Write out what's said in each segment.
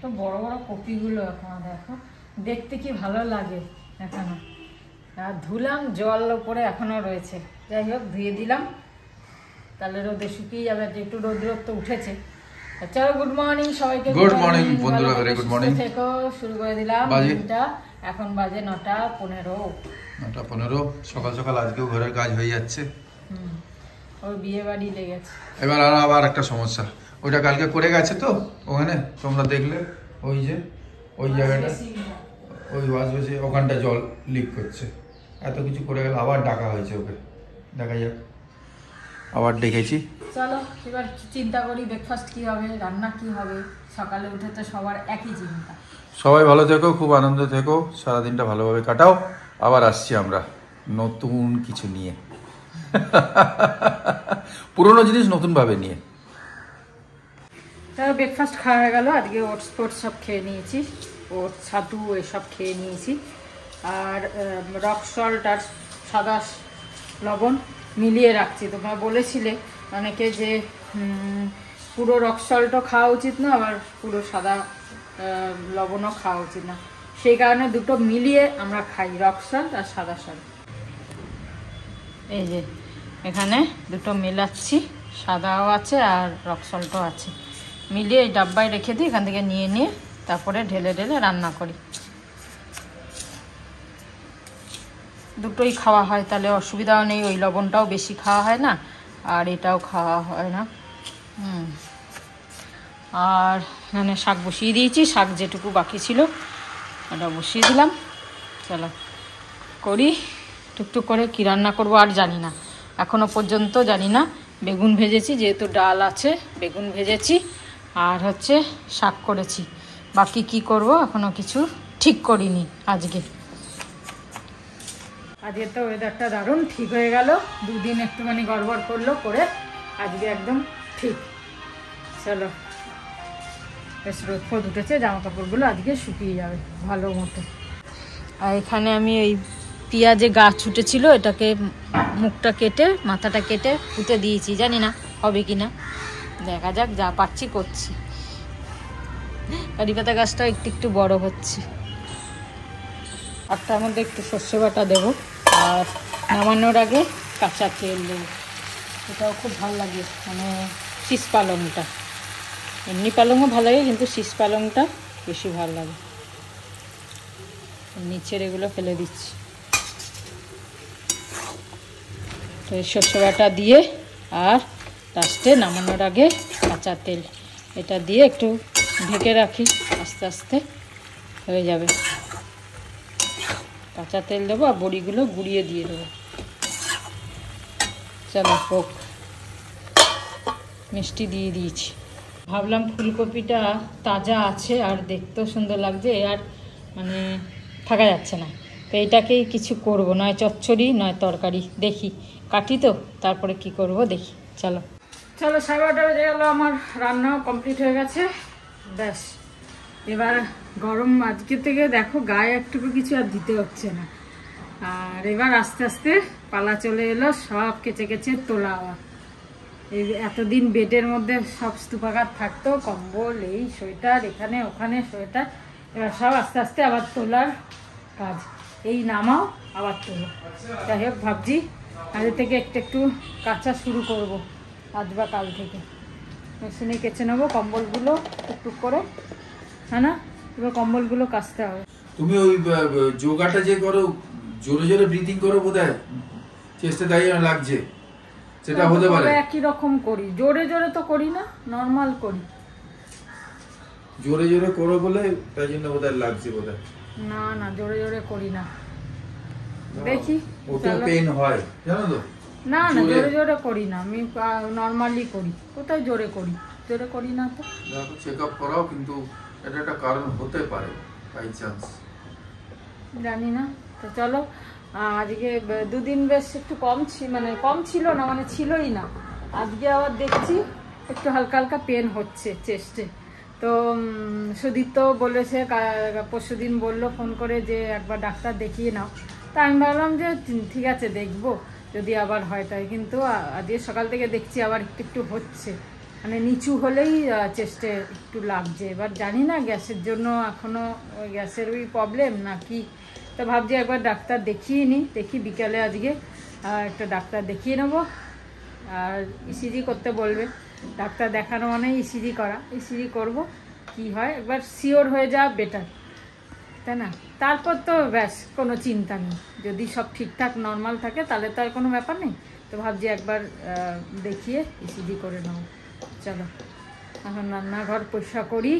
তো বড় বড় কপিগুলো এখনো দেখো, দেখতে কি ভালো লাগে এখনো। আর ধুলাম, জল উপরে এখনো রয়েছে, যাই হোক ধুয়ে দিলাম, তাহলে রোদে শুকিয়ে যাবে, যে একটু রোদ্রত্ব উঠেছে। চলো গুড মর্নিং সবাইকে। গুড মর্নিং বন্ধুরা, ভেরি গুড মর্নিং। থেকে শুরু করে দিলাম দিনটা। এখন বাজে 9:15। 9:15 সকাল সকাল আজকেও ঘরের কাজ হয়ে যাচ্ছে। ওর বিয়ে বাড়ি লেগেছে। এবার আবার একটা সমস্যা, ওইটা কালকে করে গেছে তো ওখানে তোমরা দেখলে, ওই যে ওই জায়গাটা, ওই ওয়াশ বেসিন ওখানটা জল লিক করছে। এত কিছু করে গেল, আবার ডাকা হয়েছে ওকে, দেখা যাক। আবার ডেকেছি। চলো এবার চিন্তা করি ব্রেকফাস্ট কি হবে, রান্না কি হবে। সকালে উঠে তো সবার একই চিন্তা। সবাই ভালো থেকো, খুব আনন্দ থেকো, সারাদিনটা ভালোভাবে কাটাও। আবার আসছি আমরা নতুন কিছু নিয়ে, পুরোনো জিনিস নতুনভাবে নিয়ে। তারপর ব্রেকফাস্ট খাওয়া হয়ে গেল। আজকে ওটস ফোটস সব খেয়ে নিয়েছি, ওটস ছাতু এসব খেয়ে নিয়েছি। আর রক সল্ট আর সাদা লবণ মিলিয়ে রাখছি। তোমরা বলেছিলে অনেকে যে পুরো রক সল্টও খাওয়া উচিত না, আবার পুরো সাদা লবণও খাওয়া উচিত না, সেই কারণে দুটো মিলিয়ে আমরা খাই, রক সল্ট আর সাদা সল্ট। এই যে এখানে দুটো মেলাচ্ছি, সাদাও আছে আর রক সল্টও আছে, মিলিয়ে এই ডাব্বায় রেখে দিই। এখান থেকে নিয়ে নিয়ে তারপরে ঢেলে ঢেলে রান্না করি। দুটোই খাওয়া হয়, তাহলে অসুবিধাও নেই। ওই লবণটাও বেশি খাওয়া হয় না, আর এটাও খাওয়া হয় না। আর এখানে শাক বসিয়ে দিয়েছি, শাক যেটুকু বাকি ছিল ওটা বসিয়ে দিলাম। চলো করি টুকটুক করে। কি রান্না করব আর জানি না, এখনো পর্যন্ত জানি না। বেগুন ভেজেছি, যেহেতু ডাল আছে বেগুন ভেজেছি, আর হচ্ছে শাক করেছি। বাকি কি করব এখনো কিছু ঠিক করিনি। আজকে তো ওয়েদারটা দারুণ ঠিক হয়ে গেল। দুদিন একটুখানি গড়বড় করলো, করে আজকে একদম ঠিক। চলো বেশ রোদ ফোদ উঠেছে, জামা কাপড়গুলো আজকে শুকিয়ে যাবে ভালো মতো। আর এখানে আমি ওই পেঁয়াজে গাছ ছুটেছিল, এটাকে মুখটা কেটে মাথাটা কেটে পুঁতে দিয়েছি, জানি না হবে কি না, দেখা যাক, যা পারছি করছি। কারি পাতা গাছটাও একটু একটু বড় হচ্ছে। আর তার মধ্যে একটু সর্ষে বাটা দেবো, আর নামানোর আগে কাঁচা তেল দেবো। এটাও খুব ভালো লাগে, মানে শীষ পালংটা। এমনি পালংও ভালো লাগে, কিন্তু শীষ পালংটা বেশি ভালো লাগে। নিচের এগুলো ফেলে দিচ্ছি। তো এই সর্ষে বাটা দিয়ে, আর লাস্টে নামানোর আগে কাঁচা তেল, এটা দিয়ে একটু ঢেকে রাখি, আস্তে আস্তে হয়ে যাবে। কাঁচা তেল দেবো আর বড়িগুলো গুঁড়িয়ে দিয়ে দেবো। চলো হোক। মিষ্টি দিয়ে দিয়েছি। ভাবলাম ফুলকপিটা তাজা আছে আর দেখতেও সুন্দর লাগছে, আর মানে থাকা যাচ্ছে না, তো এটাকেই কিছু করব, নয় চচ্চড়ি নয় তরকারি। দেখি কাটি তো তারপরে কি করব দেখি। চলো 12:30 বেজে গেল, আমার রান্নাও কমপ্লিট হয়ে গেছে। ব্যাস এবার গরম আজকে থেকে দেখো গায়ে একটুকু কিছু আর দিতে হচ্ছে না। আর এবার আস্তে আস্তে পালা চলে এলো সব কেচে কেচে তোলা। এই এতদিন বেডের মধ্যে সব স্তূপাঘাত থাকতো, কম্বল, এই সোয়েটার, এখানে ওখানে সোয়েটার, এবার সব আস্তে আস্তে আবার তোলার কাজ। এই নামাও আবার তোলো। যাই হোক ভাবছি আজ থেকে একটু একটু কাচা শুরু করব, আজ বা কাল থেকে মেশিনে কেচে নেবো কম্বলগুলো টুকটুক করে, হ্যাঁ না? এবার কম্বলগুলো কাচতে হবে। তুমি ওই যোগাটা যে করো, জোরে জোরে ব্রিথিং করো, বোধহয় চেষ্টা তাই লাগছে, সেটা হতে পারে। একই রকম করি, জোরে জোরে তো করি না, নর্মাল করি। জোরে জোরে করো বলে তাই জন্য বোধহয় লাগছে, বোধহয়। না না, জোরে জোরে করি না, দেখি। ওতে পেইন হয় জানো তো। না না, জোরে জোরে করি না, আমি নর্মালি করি। কোথায় জোরে করি? জোরে করি না তো। দেখো চেক আপ করাও, কিন্তু এটা একটা কারণ হতে পারে, বাই চান্স, জানি না। তো চলো, আজকে দুদিন বেশ একটু কম ছিল না, মানে ছিলই না। আজকে আবার দেখছি একটু হালকা হালকা পেন হচ্ছে চেস্টে। তো সুদীপ তো বলেছে, পরশুদিন বললো ফোন করে যে একবার ডাক্তার দেখিয়ে নাও। তা আমি ভাবলাম যে ঠিক আছে দেখবো, যদি আবার হয় তাই। কিন্তু আজকে সকাল থেকে দেখছি আবার একটু একটু হচ্ছে। মানে নিচু হলেই চেস্টে একটু লাগছে। এবার জানি না গ্যাসের জন্য এখনও গ্যাসের ওই প্রবলেম না কি, তো ভাবছি একবার ডাক্তার দেখিয়ে নিই, দেখি বিকালে আজকে একটা ডাক্তার দেখিয়ে নেবো। আর ইসিজি করতে বলবে, ডাক্তার দেখানো মানে ইসিজি করা, ইসিজি করব, কি হয় একবার শিওর হয়ে যাওয়া বেটার, তাই না? তারপর তো ব্যাস কোনো চিন্তা নেই, যদি সব ঠিকঠাক নর্মাল থাকে তাহলে তো আর কোনো ব্যাপার নেই। তো ভাবছি একবার দেখিয়ে ইসিজি করে নেব। চলো এখন রান্নাঘর পরিষ্কার করি।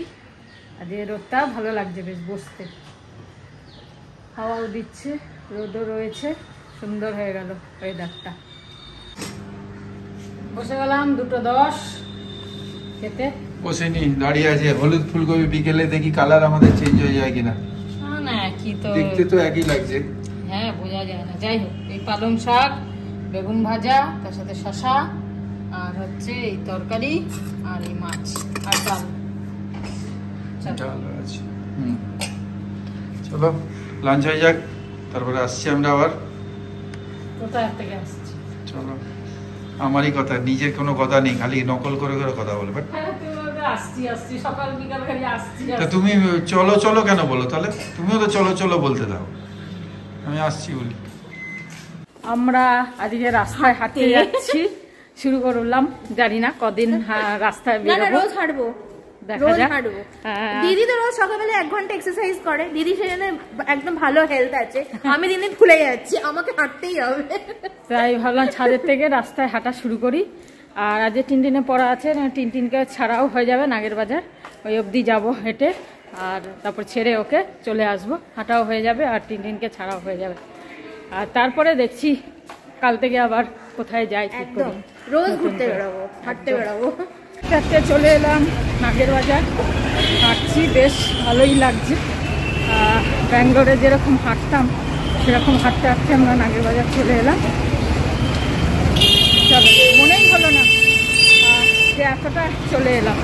আর এই রোদটা ভালো লাগছে বেশ বসতে, হাওয়াও দিচ্ছে, রোদও রয়েছে, সুন্দর হয়ে গেল ওয়েদারটা। বসে গেলাম 2:10 খেতে। বসেনি, দাঁড়িয়ে আছে। হলুদ ফুলকপি বিকেলে দেখি কালার আমাদের চেঞ্জ হয়ে যায় কিনা। না একই তো, দেখতে তো একই লাগছে। হ্যাঁ বোঝা যায় না। যাই হোক, এই পালং শাক, বেগুন ভাজা, তার সাথে শসা, আর হচ্ছে এই তরকারি, আর এই মাছ, আর ডাল। চলো লাঞ্চ হয়ে যাক, তারপরে আসছি আমরা আবার। কোথায় থেকে আসছি? চলো, আমারই কথা, নিজের কোনো কথা নেই, খালি নকল করে করে কথা বলবে। আসছি সকাল বিকাল খালি আসছি। তা তুমি চলো চলো কেন বলো তাহলে? তুমিও তো চলো চলো বলতে দাও, আমি আসছি বলি। আমরা আজকে রাস্তায় হাঁটতে যাচ্ছি, শুরু করলাম, জানি না কদিন রাস্তায় বেরোবো। রোজ হাঁটবো, রোজ হাঁটবো। দিদি তো রোজ সকালবেলা 1 ঘন্টা এক্সারসাইজ করে, দিদি সেজন্য একদম ভালো হেলথ আছে। আমি দিনে ভুলে যাচ্ছি, আমাকে হাঁটতেই হবে। তাই ভাবলাম ছাদের থেকে রাস্তায় হাঁটা শুরু করি। আর আজ টিনটিনে পড়া আছে, টিনটিনকে ছাড়াও হয়ে যাবে নাগের বাজার, ওই অবধি যাবো হেঁটে, আর তারপর ছেড়ে ওকে চলে আসবো, হাঁটাও হয়ে যাবে আর টিনটিনকে ছাড়াও হয়ে যাবে। আর তারপরে দেখছি কাল থেকে আবার কোথায় যাই, ঠিক করি। রোজ ঘুরতে বেরোবো, হাঁটতে বেরোবো। হাঁটতে চলে এলাম নাগের বাজার, হাঁটছি, বেশ ভালোই লাগছে। ব্যাঙ্গালোরে যেরকম হাঁটতাম সেরকম হাঁটতে হাঁটতে আমরা নাগের বাজার চলে এলাম। চলো, মনেই হলো না যে এতটা চলে এলাম।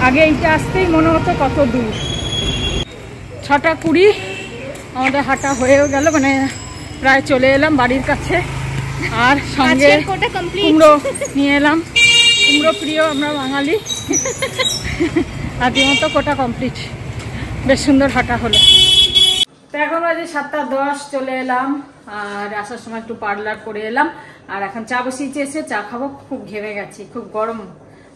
আগে এইটা আসতেই মনে হতো কত দূর। 6:20 আমাদের হাঁটা হয়েও গেল, মানে প্রায় চলে এলাম বাড়ির কাছে। আর সঙ্গে কুমড়ো নিয়ে এলাম, কুমড়ো প্রিয় আমরা বাঙালি। আজকের মতো কোটা কমপ্লিট, বেশ সুন্দর হাঁটা হলো। তো এখন বাজে 7:10, চলে এলাম। আর আসার সময় একটু পার্লার করে এলাম, আর এখন চা বসিয়েছি, এসে চা খাবো। খুব ঘেমে গেছি, খুব গরম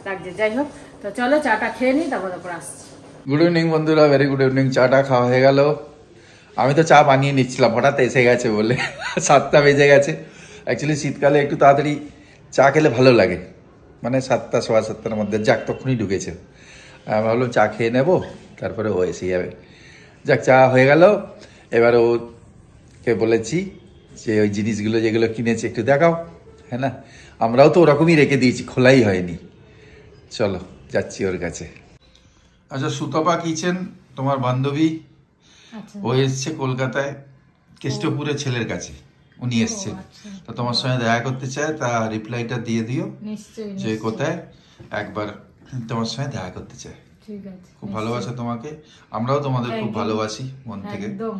লাগছে। যাই হোক, তো চলো চাটা খেয়ে নিই, তারপর আসছি। গুড ইভিনিং বন্ধুরা, ভেরি গুড ইভিনিং। চাটা খাওয়া হয়ে গেল। আমি তো চা বানিয়ে নিচ্ছিলাম, হঠাৎ এসে গেছে বলে 7টা বেজে গেছে। অ্যাকচুয়ালি শীতকালে একটু তাড়াতাড়ি চা খেলে ভালো লাগে, মানে 7টা, 7:15-র মধ্যে। যাক, তখনই ঢুকেছে। আমি ভাবলাম চা খেয়ে নেবো, তারপরে ও এসে যাবে। যাক, চা হয়ে গেল। এবার ওকে বলেছি যে ওই জিনিসগুলো যেগুলো কিনেছি একটু দেখাও, হ্যাঁ না? আমরাও তো ওরকমই রেখে দিয়েছি, খোলাই হয়নি। চলো যাচ্ছি ওর কাছে। আচ্ছা, সুতপা কিচেন তোমার বান্ধবী, ও এসছে কলকাতায় কেষ্টপুরের ছেলের কাছে, উনি এসছেন। তো তোমার সঙ্গে দেখা করতে চায়, তা রিপ্লাইটা দিয়ে দিও যে কোথায়, একবার তোমার সঙ্গে দেখা করতে চায়। ঠিক আছে, খুব ভালোবাসা তোমাকে, আমরাও তোমাদের খুব ভালোবাসি মন থেকে। একদম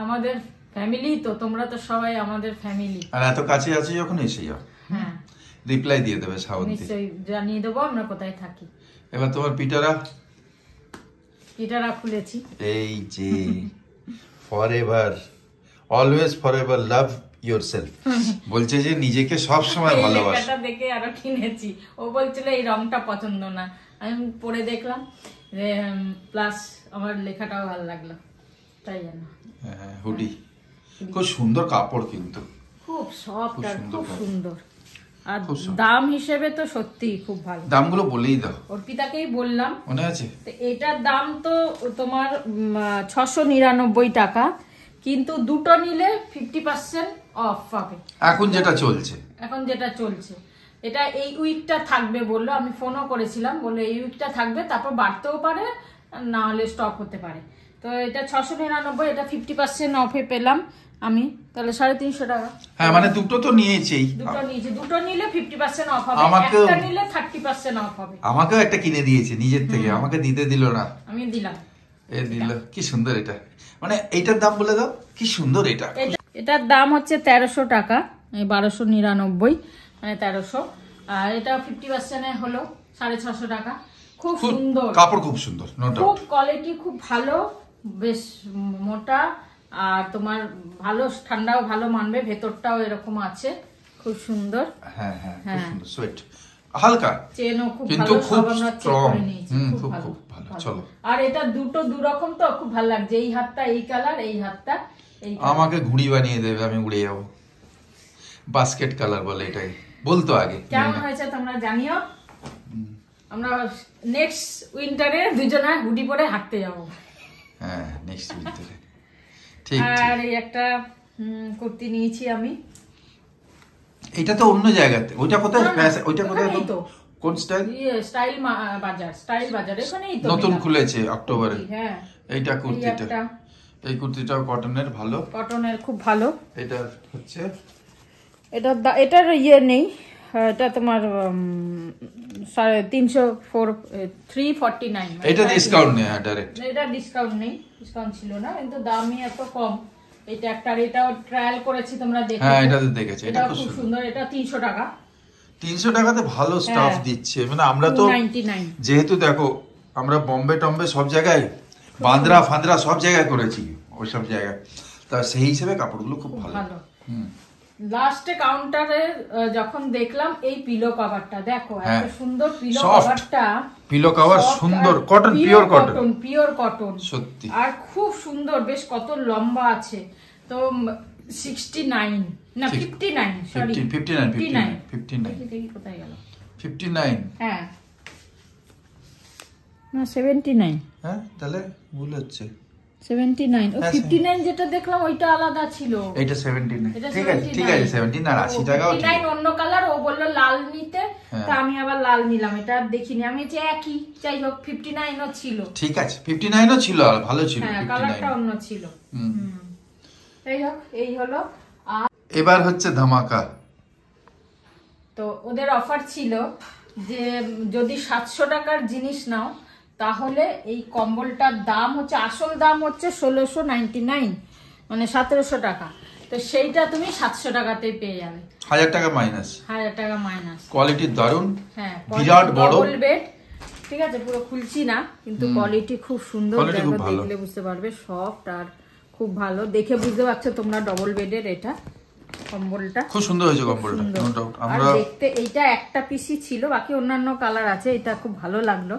আমাদের ফ্যামিলি, তো তোমরা তো সবাই আমাদের ফ্যামিলি। আর এত কাছে আছি যখন এসে যাও, হ্যাঁ রিপ্লাই দিয়ে দেবে সাউন্ড দিয়ে, নিশ্চয়ই জানিয়ে দেবো আমরা কোথায় থাকি। এবার তোমার পিটারা খুলেছি, এই যে ফরএভার, অলওয়েজ ফরএভার লাভ ইয়োরসেলফ বলছে যে নিজেকে সব সময় ভালোবাসো। এটা দেখে আরো কিনেছি। ও বলছিল এই রংটা পছন্দ না, আমি পরে দেখলাম যে প্লাস আমার লেখাটাও ভালো লাগলো, তাই জানো। হ্যাঁ, হুডি খুব সুন্দর কাপড়, কিন্তু খুব সফট আর খুব সুন্দর। আর দাম হিসেবে তো সত্যি খুব ভালো। দামগুলো বলেই দাও, অর্পিতাকেই বললাম, মনে আছে? এটার দাম তো তোমার 699 টাকা, কিন্তু দুটো নিলে 50% অফ পাবে। এখন যেটা চলছে এটা এই উইকটা থাকবে বললো। আমি ফোনও করেছিলাম, বললো এই উইকটা থাকবে, তারপর বাড়তেও পারে, না হলে স্টক হতে পারে। তো এটা 699, এটা 50% অফে পেলাম আমি, তাহলে 350 টাকা। হ্যাঁ, মানে দুটো তো নিয়েছি, দুটো নিলে 50% অফ হবে, একটা নিলে 30% অফ হবে। আমাকেও একটা কিনে দিয়েছে নিজের থেকে, আমাকে দিতে দিল না, আমি দিলাম। দিল, কি সুন্দর এটা, মানে এইটার দাম বলে দাও, কি সুন্দর এটা। এটার দাম হচ্ছে 1300 টাকা, 1299, মানে 1300। আর এটা 50% হলো, 650 টাকা। খুব সুন্দর কাপড়, খুব সুন্দর, খুব কোয়ালিটি খুব ভালো, বেশ মোটা, আর তোমার ভালো ঠান্ডাও ভালো মানবে, ভেতরটাও এরকম আছে, খুব সুন্দর। হ্যাঁ হ্যাঁ, খুব সুন্দর, সুইট, হালকা, চেনও খুব কিন্তু ভালো, খুব সব আমরা চেক স্ট্রং। করে নিয়েছি, খুব ভালো। চলো, আর এটা দুটো দু রকম তো, খুব ভালো লাগছে। এই হাতটা এই কালার, এই হাতটা এই কালার। আমাকে ঘুড়ি বানিয়ে দেবে, আমি উড়ে যাবো। বাস্কেট কালার বলে এটাই, বলতো আগে। কেমন হয়েছে তোমরা জানিও। আমরা নেক্সট উইন্টারে দুজনে হুডি পরে হাঁটতে যাবো। হ্যাঁ, নেক্সট উইন্টারে। ঠিক। আর এই একটা কুর্তি নিয়েছি আমি। এটা তো অন্য জায়গাতে, ওইটা কোথায়? ওইটা কোথায়? তো কোন স্টাইল? স্টাইল বাজার, স্টাইল বাজার এখানেই তো নতুন খুলেছে অক্টোবরে। হ্যাঁ, এইটা কুর্তিটা, এই কুর্তিটাও কটনের, ভালো, কটনের খুব ভালো। এটা হচ্ছে, এটার নেই, এটা তোমার 349। এটা ডিসকাউন্ট নেই, হ্যাঁ ডাইরেক্ট। এটা ডিসকাউন্ট নেই, ডিসকাউন্ট ছিল না, কিন্তু দামই এত কম। এটা একটা, এটাও ট্রায়াল করেছি, তোমরা দেখেছো? হ্যাঁ, এটাতে দেখেছি, এটা খুব সুন্দর। এটা 300 টাকা। 300 টাকাতে ভালো স্টাফ দিচ্ছে। মানে আমরা তো 99, যেহেতু দেখো আমরা বোম্বে টম্বে সব জায়গায়, বান্দ্রা ফান্দ্রা সব জায়গায় করেছি, ওই সব জায়গায়, তা সেই হিসেবে কাপড়গুলো খুব ভালো। লাস্টে কাউন্টারে যখন দেখলাম এই পিলো কভারটা, দেখো এত সুন্দর পিলো Soft. কভারটা, পিলো কভার সুন্দর, cotton, pure cotton, pure cotton, সত্যি। আর খুব সুন্দর, বেশ কত লম্বা আছে। তো 69 না 59, সরি 59 কোথায় গেল? 59, হ্যাঁ না 79, হ্যাঁ তাহলে ভুল হচ্ছে। 79, ও 59 যেটা দেখলাম ওইটা আলাদা ছিল। এইটা 79, ঠিক আছে, ঠিক আছে, 79 আর 80 টাকাও ঠিক। 59 অন্য কালার, ও বললো লাল নিতে, তা আমি আবার লাল নিলাম। এটা দেখিনি আমি, যে একই, যাই হোক 59 ও ছিল, ঠিক আছে, 59 ও ছিল, আর ভালো ছিল। হ্যাঁ, কালারটা অন্য ছিল। যাই হোক, এই হলো। আর এবার হচ্ছে ধামাকা। তো ওদের অফার ছিল যে যদি 700 টাকার জিনিস নাও, তাহলে এই কম্বলটার দাম হচ্ছে, আসল দাম হচ্ছে 1699, মানে 1700 টাকা। তো সেইটা তুমি 700 টাকাতেই পেয়ে যাবে। 1000 টাকা মাইনাস। 1000 টাকা মাইনাস। কোয়ালিটি দারুন, হ্যাঁ, বিরাট বড় বেড, ঠিক আছে, পুরো খুলছি না, কিন্তু কোয়ালিটি খুব সুন্দর। দেখলে বুঝতে পারবে, সফট আর খুব ভালো। দেখে বুঝতে পারছো তোমরা, ডবল বেডের এটা কম্বলটা খুব সুন্দর হয়েছে কম্বলটা, নো ডাউট। আমরা দেখতে এইটা একটা পিসই ছিল, বাকি অন্যান্য কালার আছে। এটা খুব ভালো লাগলো,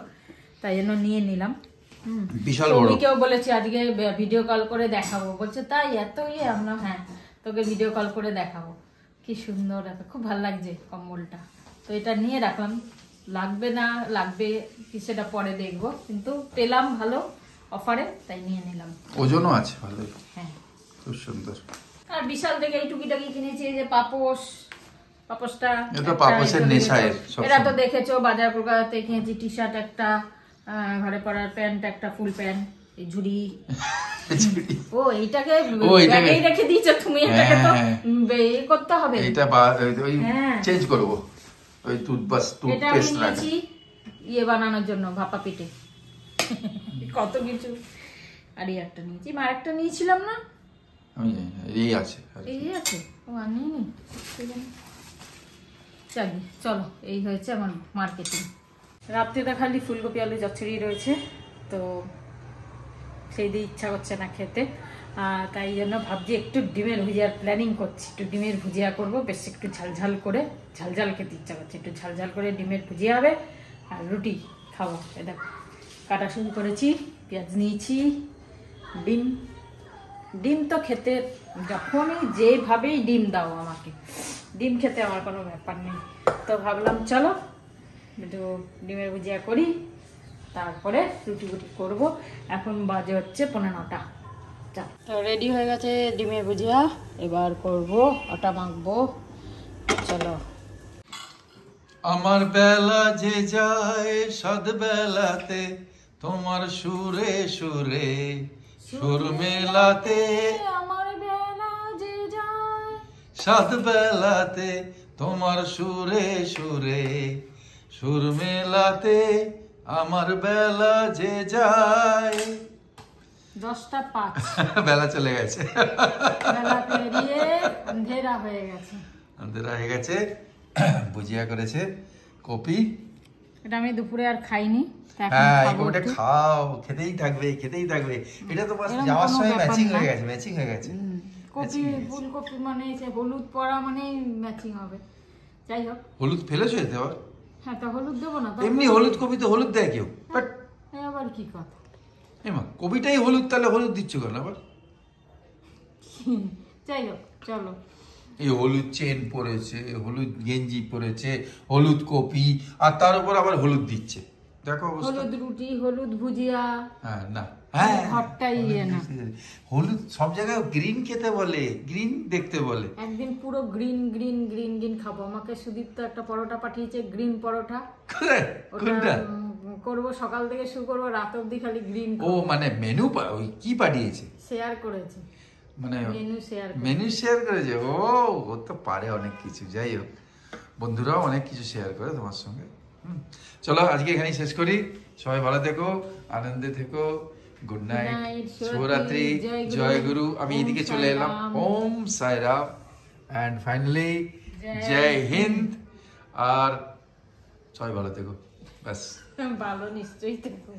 তাই জন্য নিয়ে নিলাম। বিশাল বড়। কেউ বলেছে আজকে ভিডিও কল করে দেখাবো, বলছে তাই এত আমরা, হ্যাঁ তোকে ভিডিও কল করে দেখাবো। কি সুন্দর, খুব ভালো লাগছে কম্বলটা। তো এটা নিয়ে রাখলাম, লাগবে না লাগবে কি সেটা পরে দেখবো, কিন্তু পেলাম ভালো অফারে, তাই নিয়ে নিলাম। ওজনও আছে ভালোই, হ্যাঁ খুব সুন্দর। আর বিশাল থেকে এই টুকিটাকি কিনেছি, এই যে পাপোশটা, এটা পাপোশের নেশায় এটা তো দেখেছো, বাজার কলকাতাতে কিনেছি। টি শার্ট একটা, ঘরে পরার প্যান্ট একটা, ফুল প্যান্ট, এই ঝুড়ি। ও এইটাকে রেখে দিয়েছো তুমি, এটাকে তো করতে হবে, এটা ওই চেঞ্জ করব, ওই টুথপেস্ট রাখি ইয়ে বানানোর জন্য, ভাপা পিঠে। কত কিছু। আর এই একটা নিয়েছি, আর একটা নিয়েছিলাম না, আমি এই আছে, এই আছে, ও আনিনি। চলো, এই হয়েছে আমার মার্কেটিং। রাত্রিটা খালি ফুলকপি আলু চচ্চড়ি রয়েছে, তো সেই দিয়ে ইচ্ছা করছে না খেতে, তাই জন্য ভাবছি একটু ডিমের ভুজিয়ার প্ল্যানিং করছি। একটু ডিমের ভুজিয়া করবো, বেশ একটু ঝালঝাল করে, ঝালঝাল খেতে ইচ্ছা করছে, একটু ঝালঝাল করে ডিমের ভুজিয়া হবে, আর রুটি খাবো। এটা কাটা শুরু করেছি, পেঁয়াজ নিয়েছি, ডিম তো খেতে, যখনই যেভাবেই ডিম দাও আমাকে, ডিম খেতে আমার কোনো ব্যাপার নেই। তো ভাবলাম চলো একটু ডিমের ভুজিয়া করি, তারপরে রুটি করবো। এখন বাজে হচ্ছে 9:15। তো রেডি হয়ে গেছে ডিমের ভুজিয়া, এবার করব, আটা মাখবো। চলো। আমার বেলা যে যায় সাত বেলাতে, তোমার সুরে সুরে সুর মেলাতে, আমার বেলা যে যায় সাত বেলাতে, তোমার সুরে সুরে সুর মেলাতে, আমার বেলা যে যায়। 10:05 বেলা চলে গেছে, বেলা পেরিয়ে অন্ধেরা হয়ে গেছে। অন্ধেরা হয়ে গেছে। ভুজিয়া করেছে কপি, এটা আমি দুপুরে আর খাইনি, তা এখন হ্যাঁ এই খাবো কপিটা একটু। খাও, খেতেই থাকবে খেতেই থাকবে। এটা তো বাস এরকম যাওয়ার কোনো সময় ব্যাপার ম্যাচিং না। হয়ে গেছে, ম্যাচিং হয়ে গেছে। কপি ফুলকপি মানে যে হলুদ পরা মানে ম্যাচিং হবে। যাই হোক, হলুদ ফেলেছো এতে আবার? হ্যাঁ তা হলুদ দেবো না তো? এমনি হলুদ কপি তো হলুদ দেয় কেউ, বাট আবার কি কথা। এমা কপিটাই হলুদ, তাহলে হলুদ দিচ্ছ কেন আবার? যাই হোক চলো। এই হলুদ চেন পরেছে, হলুদ গেঞ্জি পরেছে, হলুদ কপি, আর তার উপর আবার হলুদ দিচ্ছে, দেখো অবস্থা। হলুদ রুটি, হলুদ ভুজিয়া, হ্যাঁ না, হ্যাঁ ঘরটাই ইয়ে না। হলুদ সব জায়গায় গ্রিন খেতে বলে, গ্রিন দেখতে বলে। একদিন পুরো গ্রিন গ্রিন গ্রিন গ্রিন খাবো। আমাকে সুদীপ তো একটা পরোটা পাঠিয়েছে, গ্রিন পরোটা। কোনটা? করবো, সকাল থেকে শুরু করবো, রাত অব্দি খালি গ্রিন। ও মানে মেনু ওই কি পাঠিয়েছে? শেয়ার করেছে, মানে মেনু শেয়ার করেছে। ও তো পারে অনেক কিছু। যাই হোক, বন্ধুরাও অনেক কিছু শেয়ার করে তোমার সঙ্গে। চলো আজকে এখানেই শেষ করি। সবাই ভালো থেকো, আনন্দে থেকো। গুড নাইট, শুভরাত্রি, জয় গুরু। আমি এদিকে চলে এলাম। ওম সাইরাম অ্যান্ড ফাইনালি জয় হিন্দ। আর সবাই ভালো থেকো, ব্যাস। ভালো নিশ্চয়ই থেকো।